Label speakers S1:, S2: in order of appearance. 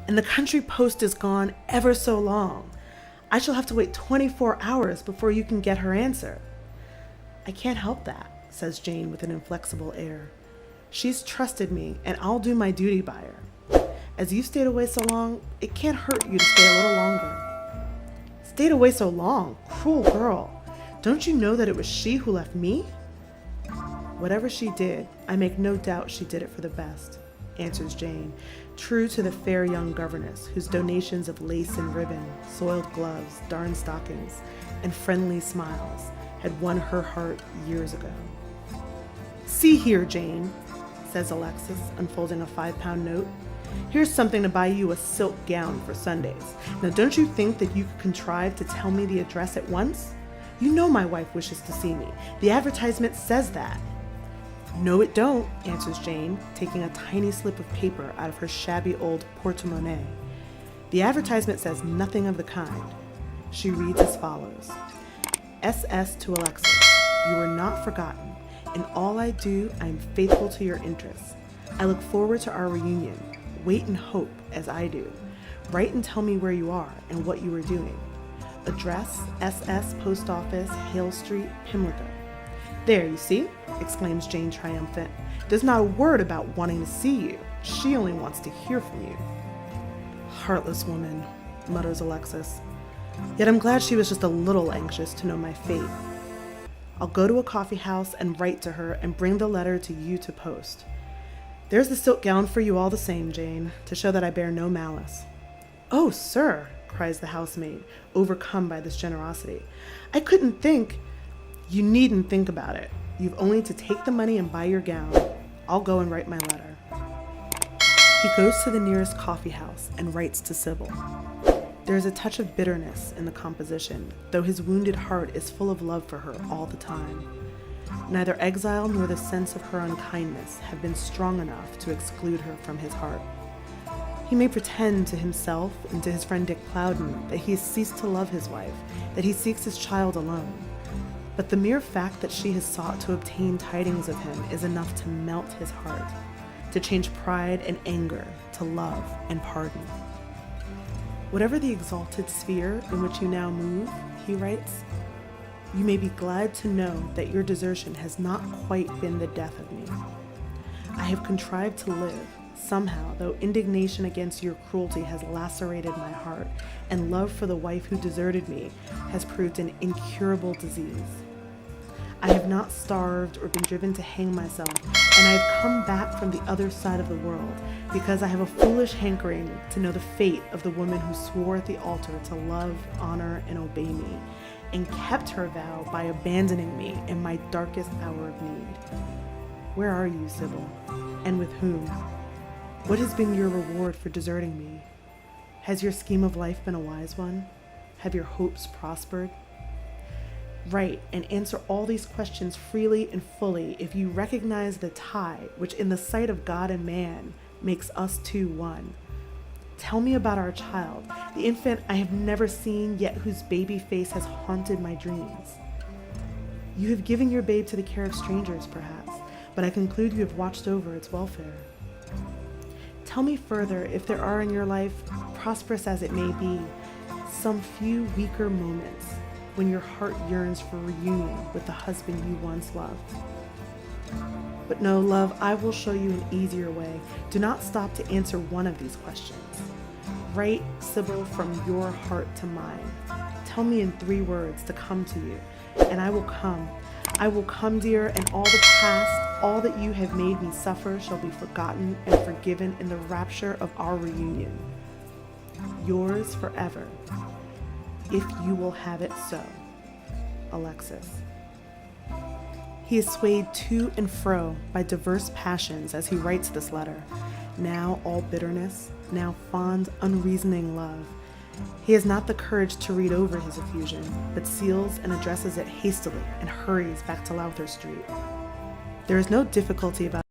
S1: and the country post is gone ever so long. I shall have to wait 24 hours before you can get her answer." "I can't help that," says Jane with an inflexible air. "She's trusted me, and I'll do my duty by her. As you stayed away so long, it can't hurt you to stay a little longer." "Stayed away so long? Cruel girl. Don't you know that it was she who left me?" "Whatever she did, I make no doubt she did it for the best," answers Jane, true to the fair young governess whose donations of lace and ribbon, soiled gloves, darned stockings, and friendly smiles had won her heart years ago. "See here, Jane," says Alexis, unfolding a 5-pound note. "Here's something to buy you a silk gown for Sundays. Now, don't you think that you could contrive to tell me the address at once? You know my wife wishes to see me. The advertisement says that." "No, it don't," answers Jane, taking a tiny slip of paper out of her shabby old porte-monnaie. "The advertisement says nothing of the kind." She reads as follows: "SS to Alexis, you are not forgotten. In all I do, I am faithful to your interests. I look forward to our reunion. Wait and hope, as I do. Write and tell me where you are and what you are doing. Address, SS Post Office, Hale Street, Pimlico." "There, you see," exclaims Jane, triumphant. "There's not a word about wanting to see you. She only wants to hear from you." "Heartless woman," mutters Alexis. "Yet I'm glad she was just a little anxious to know my fate. I'll go to a coffee house and write to her and bring the letter to you to post. There's the silk gown for you all the same, Jane, to show that I bear no malice." "Oh, sir," cries the housemaid, overcome by this generosity. "I couldn't think—" "You needn't think about it. You've only to take the money and buy your gown. I'll go and write my letter." He goes to the nearest coffee house and writes to Sybil. There is a touch of bitterness in the composition, though his wounded heart is full of love for her all the time. Neither exile nor the sense of her unkindness have been strong enough to exclude her from his heart. He may pretend to himself and to his friend Dick Plowden that he has ceased to love his wife, that he seeks his child alone. But the mere fact that she has sought to obtain tidings of him is enough to melt his heart, to change pride and anger to love and pardon. "Whatever the exalted sphere in which you now move," he writes, "you may be glad to know that your desertion has not quite been the death of me. I have contrived to live, somehow, though indignation against your cruelty has lacerated my heart, and love for the wife who deserted me has proved an incurable disease. I have not starved or been driven to hang myself, and I have come back from the other side of the world because I have a foolish hankering to know the fate of the woman who swore at the altar to love, honor, and obey me, and kept her vow by abandoning me in my darkest hour of need. Where are you, Sybil? And with whom? What has been your reward for deserting me? Has your scheme of life been a wise one? Have your hopes prospered? Write and answer all these questions freely and fully if you recognize the tie which in the sight of God and man makes us two one. Tell me about our child, the infant I have never seen yet whose baby face has haunted my dreams. You have given your babe to the care of strangers, perhaps, but I conclude you have watched over its welfare. Tell me further if there are in your life, prosperous as it may be, some few weaker moments when your heart yearns for reunion with the husband you once loved. But no, love, I will show you an easier way. Do not stop to answer one of these questions. Write, Sybil, from your heart to mine. Tell me in 3 words to come to you, and I will come. I will come, dear, and all the past, all that you have made me suffer shall be forgotten and forgiven in the rapture of our reunion. Yours forever, if you will have it so, Alexis. He is swayed to and fro by diverse passions as he writes this letter, now all bitterness, now fond, unreasoning love. He has not the courage to read over his effusion, but seals and addresses it hastily and hurries back to Lowther Street. There is no difficulty about